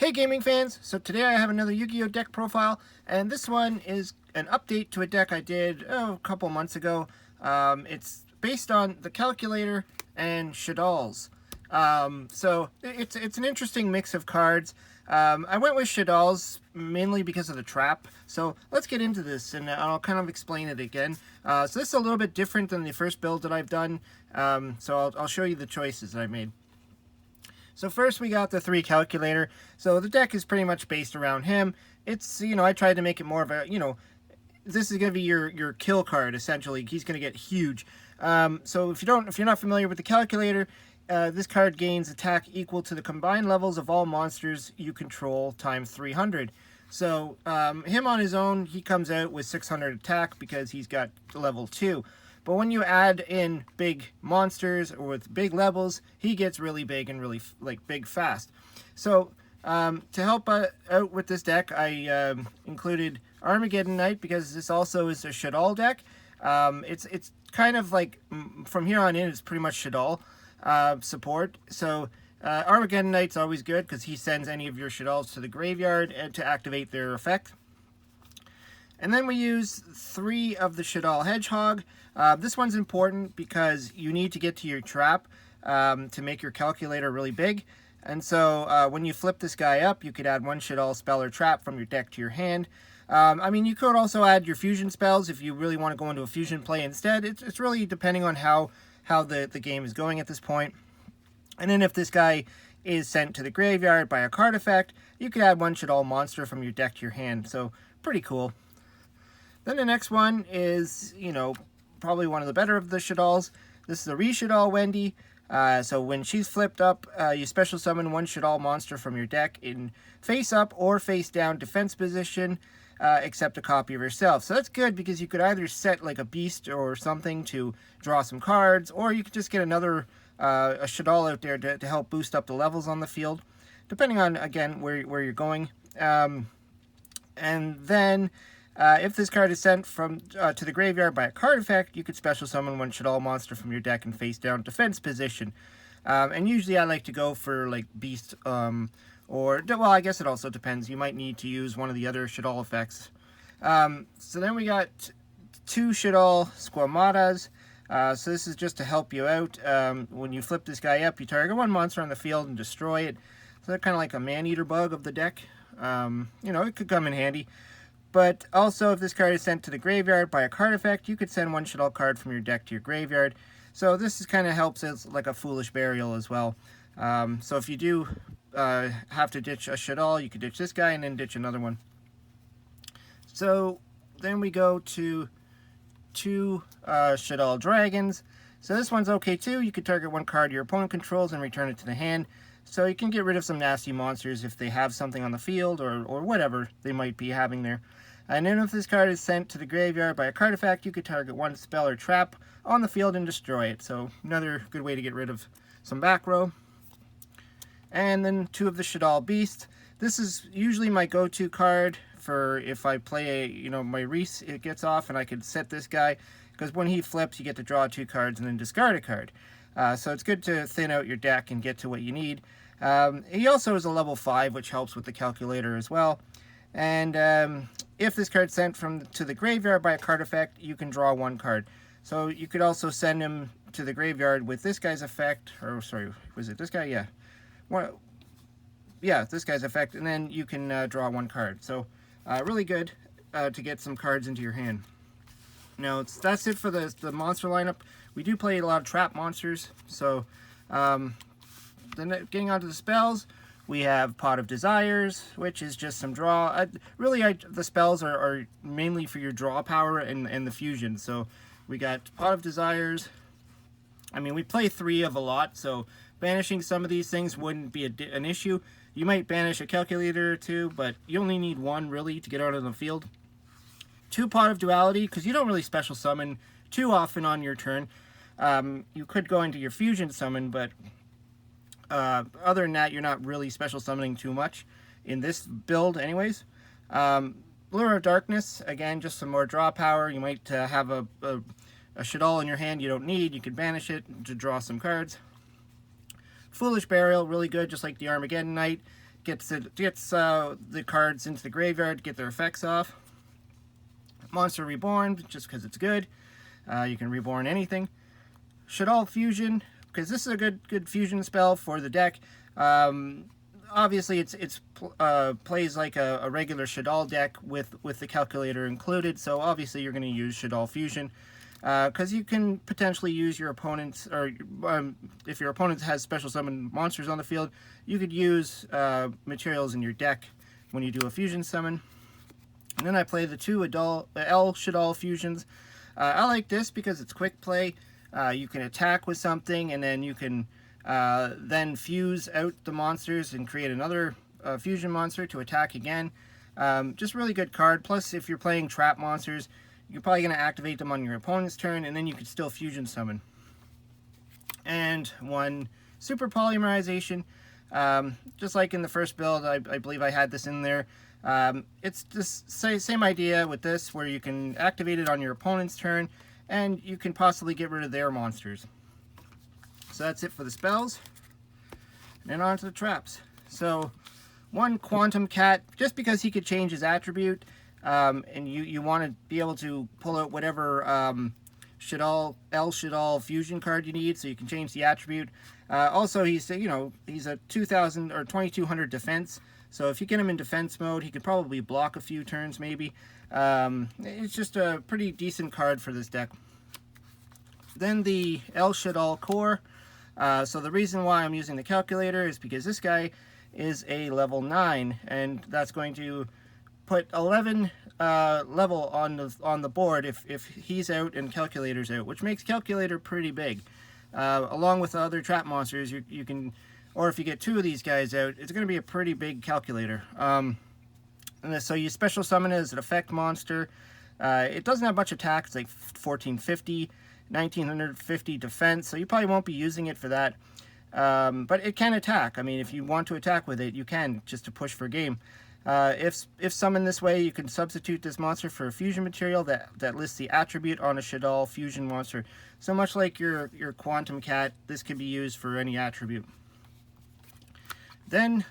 Hey gaming fans! So today I have another Yu-Gi-Oh deck profile, and this one is an update to a deck I did a couple months ago. It's based on the Calculator and Shaddolls. So it's an interesting mix of cards. I went with Shaddolls mainly because of the trap. So let's get into this, and I'll kind of explain it again. So this is a little bit different than the first build that I've done. So I'll show you the choices that I made. So first we got the 3 Calculator. So the deck is pretty much based around him. It's, I tried to make it more of a, this is going to be your kill card, essentially. He's going to get huge. So if you're not familiar with the Calculator, this card gains attack equal to the combined levels of all monsters you control times 300. So him on his own, he comes out with 600 attack because he's got level 2. But when you add in big monsters or with big levels, he gets really big and really big fast. So to help out with this deck, I included Armageddon Knight because this also is a Shaddoll deck. It's kind of like from here on in, it's pretty much Shaddoll support. So Armageddon Knight's always good because he sends any of your Shaddolls to the graveyard to activate their effect. And then we use 3 of the Shaddoll Hedgehog. This one's important because you need to get to your trap to make your Calculator really big. And so when you flip this guy up, you could add 1 Shaddoll spell or trap from your deck to your hand. I mean, you could also add your fusion spells if you really want to go into a fusion play instead. It's really depending on how the game is going at this point. And then if this guy is sent to the graveyard by a card effect, you could add 1 Shaddoll monster from your deck to your hand. So pretty cool. Then the next one is, probably one of the better of the Shaddolls. This is the Re-Shaddoll Wendy. So when she's flipped up, you special summon 1 Shaddoll monster from your deck in face up or face down defense position, except a copy of herself. So that's good because you could either set like a beast or something to draw some cards, or you could just get another a Shaddoll out there to help boost up the levels on the field, depending on, again, where you're going. And then if this card is sent to the graveyard by a card effect, you could special summon 1 Shaddoll monster from your deck in face down defense position. And usually I like to go for like beast, well, I guess it also depends. You might need to use one of the other Shaddoll effects. So then we got 2 Shaddoll Squamatas. So this is just to help you out. When you flip this guy up, you target 1 monster on the field and destroy it. So they're kind of like a man-eater bug of the deck. It could come in handy. But also, if this card is sent to the graveyard by a card effect, you could send 1 Shaddoll card from your deck to your graveyard. So this is kind of helps as like a foolish burial as well. So if you do have to ditch a Shaddoll, you could ditch this guy and then ditch another one. So then we go to 2 Shaddoll Dragons. So this one's okay too. You could target 1 card your opponent controls and return it to the hand. So you can get rid of some nasty monsters if they have something on the field or whatever they might be having there. And then if this card is sent to the graveyard by a card effect, you could target 1 spell or trap on the field and destroy it. So another good way to get rid of some back row. And then 2 of the Shaddoll Beast. This is usually my go-to card for if I play my Reese, it gets off and I could set this guy. Because when he flips, you get to draw 2 cards and then discard a card. So it's good to thin out your deck and get to what you need. He also is a level 5, which helps with the Calculator as well. And if this card's sent to the graveyard by a card effect, you can draw 1 card. So you could also send him to the graveyard with this guy's effect, or sorry, was it this guy? Yeah. This guy's effect, and then you can draw 1 card. So really good to get some cards into your hand. Now, that's it for the monster lineup. We do play a lot of trap monsters, so then getting onto the spells, we have Pot of Desires, which is just some draw. The spells are mainly for your draw power and the fusion. So we got Pot of Desires. I mean, we play 3 of a lot, so banishing some of these things wouldn't be an issue. You might banish a Calculator or 2, but you only need 1 really to get out of the field. 2 Pot of Duality, because you don't really special summon too often on your turn. You could go into your fusion summon, but other than that, you're not really special summoning too much in this build anyways. Lure of Darkness, again, just some more draw power. You might have a Shaddoll in your hand you don't need. You could banish it to draw some cards. Foolish Burial, really good, just like the Armageddon Knight. gets the cards into the graveyard to get their effects off. Monster Reborn, just because it's good. You can reborn anything. Shaddoll Fusion, because this is a good fusion spell for the deck. Obviously, it's plays like a regular Shaddoll deck with the calculator included. So obviously, you're going to use Shaddoll Fusion because you can potentially use your opponent's, or if your opponent has special summon monsters on the field, you could use materials in your deck when you do a fusion summon. And then I play the two L Shaddoll fusions. I like this because it's quick play. You can attack with something, and then you can then fuse out the monsters and create another fusion monster to attack again. Just really good card. Plus, if you're playing trap monsters, you're probably going to activate them on your opponent's turn, and then you can still fusion summon. And one super polymerization. Just like in the first build, I believe I had this in there. It's just same idea with this, where you can activate it on your opponent's turn, and you can possibly get rid of their monsters. So that's it for the spells. And then on to the traps. So one Quantum Cat, just because he could change his attribute, and you want to be able to pull out whatever L Shaddoll fusion card you need, so you can change the attribute. Also, he's a 2,000 or 2,200 defense. So if you get him in defense mode, he could probably block a few turns maybe. It's just a pretty decent card for this deck. Then the L Shaddoll Core. So the reason why I'm using the calculator is because this guy is a level 9, and that's going to put 11 level on the board if he's out and calculator's out, which makes calculator pretty big. Along with the other trap monsters, you can, or if you get two of these guys out, it's going to be a pretty big calculator. So you special summon it as an effect monster. It doesn't have much attack. It's like 1450, 1950 defense, so you probably won't be using it for that. But it can attack. I mean, if you want to attack with it, you can, just to push for game. If summoned this way, you can substitute this monster for a fusion material that lists the attribute on a Shaddoll fusion monster. So much like your Quantum Cat, this can be used for any attribute. Then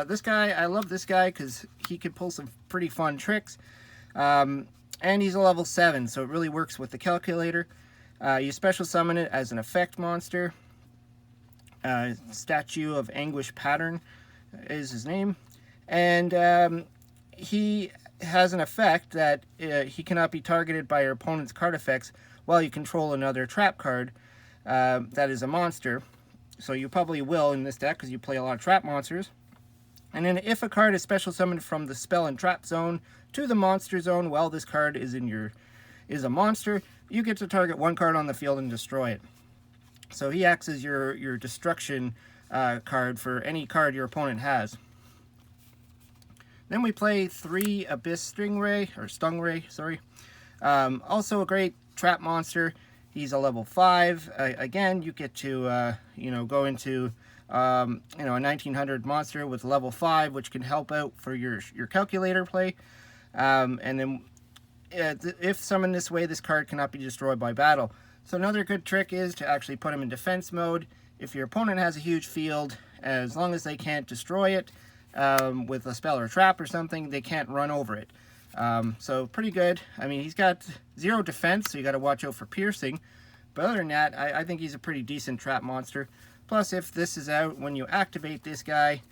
this guy, I love this guy because he can pull some pretty fun tricks. And he's a level 7, so it really works with the calculator. You special summon it as an effect monster. Statue of Anguish Pattern is his name. And he has an effect that he cannot be targeted by your opponent's card effects while you control another trap card that is a monster. So you probably will in this deck because you play a lot of trap monsters. And then if a card is special summoned from the spell and trap zone to the monster zone while this card is a monster, you get to target one card on the field and destroy it. So he acts as your destruction card for any card your opponent has. Then we play 3 Abyss Stingray, sorry. Also a great trap monster. He's a level 5. Again, you get to go into a 1900 monster with level 5, which can help out for your calculator play. And then if summoned this way, this card cannot be destroyed by battle. So another good trick is to actually put him in defense mode. If your opponent has a huge field, as long as they can't destroy it with a spell or trap or something, they can't run over it. So pretty good. I mean, he's got 0 defense, so you got to watch out for piercing. But other than that, I think he's a pretty decent trap monster. Plus, if this is out, when you activate this guy,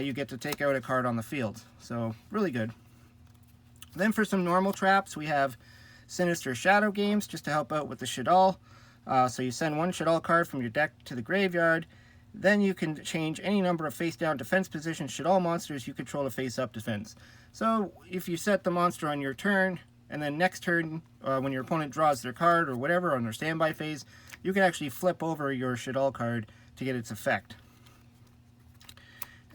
you get to take out a card on the field. So really good. Then for some normal traps, we have Sinister Shadow Games, just to help out with the Shaddoll. So you send one Shaddoll card from your deck to the graveyard. Then you can change any number of face-down defense positions Shaddoll monsters you control to face-up defense. So if you set the monster on your turn, and then next turn, when your opponent draws their card or whatever on their standby phase, you can actually flip over your Shaddoll card to get its effect.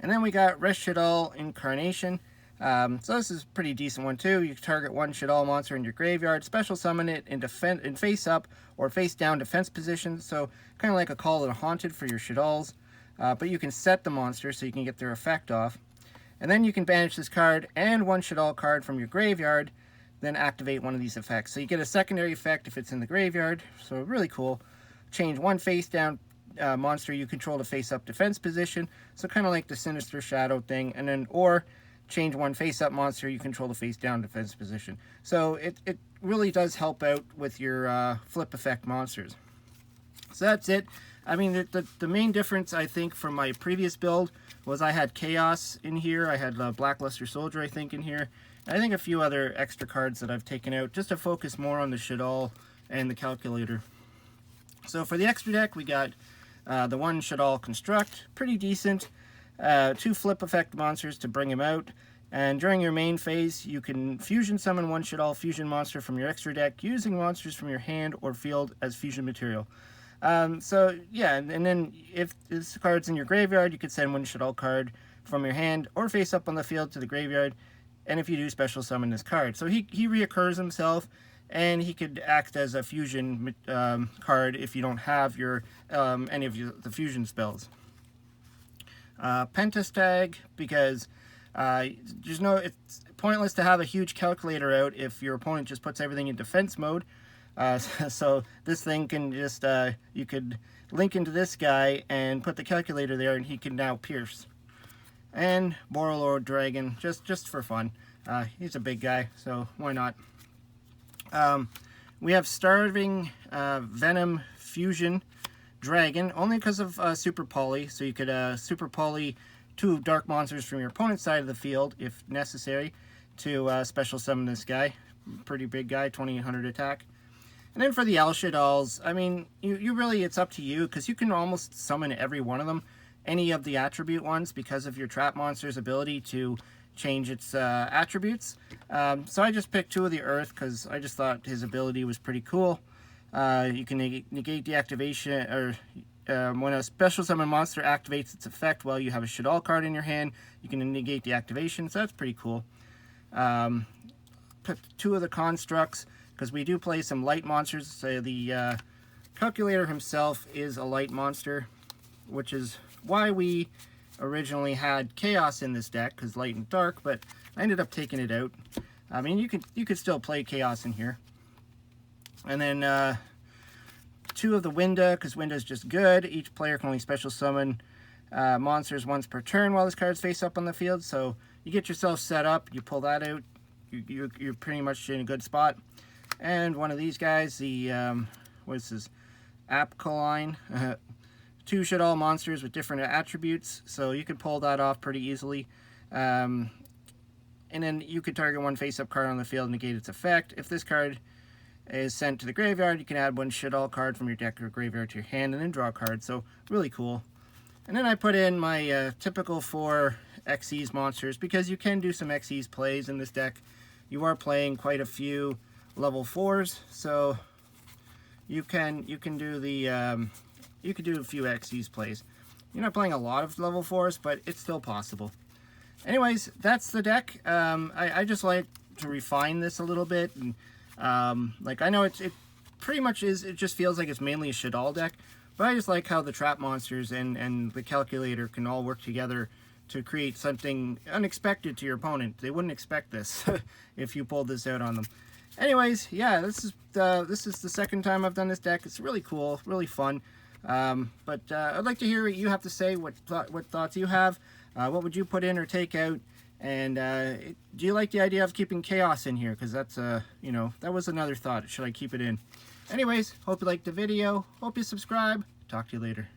And then we got Rest Shaddoll Incarnation. So this is a pretty decent one too. You target one Shaddoll monster in your graveyard, special summon it in face up or face down defense positions. So kind of like a Call of the Haunted for your Shaddolls. But you can set the monster so you can get their effect off. And then you can banish this card and one Shaddoll card from your graveyard, then activate one of these effects. So you get a secondary effect if it's in the graveyard. So really cool. Change one face down monster you control to face-up defense position, so kind of like the Sinister Shadow thing, and then or change one face-up monster you control to face-down defense position. So it really does help out with your flip effect monsters. So that's it. I mean, the main difference, I think, from my previous build was I had Chaos in here. I had Blackluster Soldier, I think, in here. And I think a few other extra cards that I've taken out just to focus more on the Shaddoll and the Calculator. So for the extra deck, we got the one Shaddoll Construct, pretty decent. 2 flip effect monsters to bring him out. And during your main phase, you can fusion summon one Shaddoll fusion monster from your extra deck using monsters from your hand or field as fusion material. So yeah, and then if this card's in your graveyard, you could send one Shaddoll card from your hand or face up on the field to the graveyard. And if you do, special summon this card. So he reoccurs himself, and he could act as a fusion card if you don't have your any of the fusion spells. Pentastag, because it's pointless to have a huge calculator out if your opponent just puts everything in defense mode. So this thing can just, you could link into this guy and put the calculator there, and he can now pierce. And Borrelord Dragon, just for fun. He's a big guy, so why not? We have Starving Venom Fusion Dragon, only because of Super Poly, so you could Super Poly 2 dark monsters from your opponent's side of the field, if necessary, to special summon this guy. Pretty big guy, 2800 attack. And then for the El Shaddolls, I mean, you really, it's up to you, because you can almost summon every one of them, any of the attribute ones, because of your trap monster's ability to change its attributes. So I just picked 2 of the Earth, because I just thought his ability was pretty cool. You can negate the activation, or when a special summon monster activates its effect while you have a Shaddoll card in your hand, you can negate the activation, so that's pretty cool. Put 2 of the Constructs, because we do play some light monsters. So the Calculator himself is a light monster, which is why we originally had Chaos in this deck, because light and dark, but I ended up taking it out. I mean, you could still play Chaos in here. And then 2 of the Winda, because Winda's just good. Each player can only special summon monsters once per turn while this card's face up on the field. So you get yourself set up, you pull that out, you're pretty much in a good spot. And one of these guys, the, what is this, Apcoline, 2 Shaddoll monsters with different attributes, so you can pull that off pretty easily. And then you could target one face-up card on the field and negate its effect. If this card is sent to the graveyard, you can add one Shaddoll card from your deck or graveyard to your hand and then draw a card, so really cool. And then I put in my typical 4 Xyz monsters, because you can do some Xyz plays in this deck. You are playing quite a few level 4s, so you can do the you can do a few Xyz plays. You're not playing a lot of level 4s, but it's still possible. Anyways, that's the deck. I just like to refine this a little bit, and like, I know it pretty much is, it just feels like it's mainly a Shaddoll deck, but I just like how the trap monsters and the Calculator can all work together to create something unexpected to your opponent. They wouldn't expect this if you pulled this out on them. Anyways, yeah, this is the second time I've done this deck. It's really cool, really fun. But I'd like to hear what you have to say, what thoughts you have. What would you put in or take out? And do you like the idea of keeping Chaos in here? Because that's, you know, that was another thought. Should I keep it in? Anyways, hope you liked the video. Hope you subscribe. Talk to you later.